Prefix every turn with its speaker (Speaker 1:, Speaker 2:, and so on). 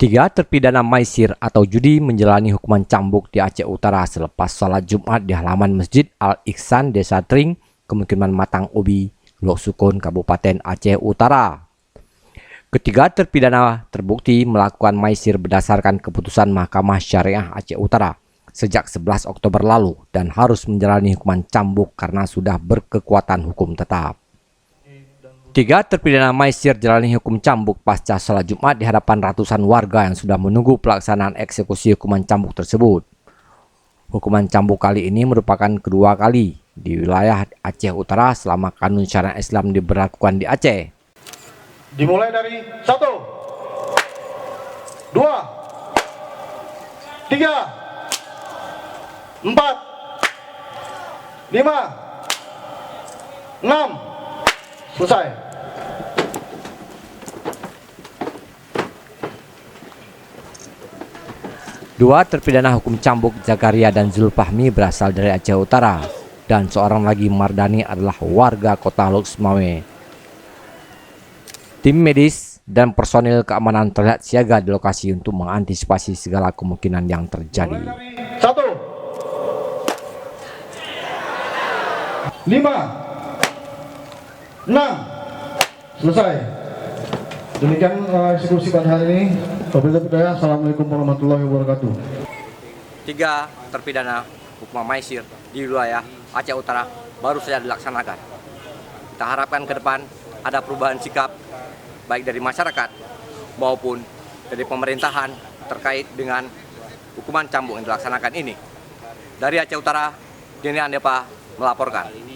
Speaker 1: Tiga terpidana maisir atau judi menjalani hukuman cambuk di Aceh Utara selepas sholat Jumat di halaman Masjid Al-Ihsan, Desa Tring, Pemukiman Matang Ubi, Lok Sukun, Kabupaten Aceh Utara. Ketiga terpidana terbukti melakukan maisir berdasarkan keputusan Mahkamah Syariah Aceh Utara sejak 11 Oktober lalu dan harus menjalani hukuman cambuk karena sudah berkekuatan hukum tetap. Tiga terpidana maisir jalani hukum cambuk pasca sholat Jumat di hadapan ratusan warga yang sudah menunggu pelaksanaan eksekusi hukuman cambuk tersebut. Hukuman cambuk kali ini merupakan kedua kali di wilayah Aceh Utara selama kanun syariat Islam diberlakukan di Aceh.
Speaker 2: Dimulai dari 1, 2, 3, 4, 5, 6, selesai.
Speaker 1: Dua terpidana hukum cambuk Zakaria dan Zulfahmi berasal dari Aceh Utara dan seorang lagi Mardani adalah warga kota Lok Sumawe. Tim medis dan personil keamanan terlihat siaga di lokasi untuk mengantisipasi segala kemungkinan yang terjadi.
Speaker 2: 1, 5, 6, selesai. Demikian eksekusi pada hari ini. Wabillahi taufiq. Assalamualaikum warahmatullahi wabarakatuh.
Speaker 1: Tiga terpidana hukuman maisir di wilayah Aceh Utara baru saja dilaksanakan. Kita harapkan ke depan ada perubahan sikap baik dari masyarakat maupun dari pemerintahan terkait dengan hukuman cambuk yang dilaksanakan ini. Dari Aceh Utara, Dini Andepa melaporkan.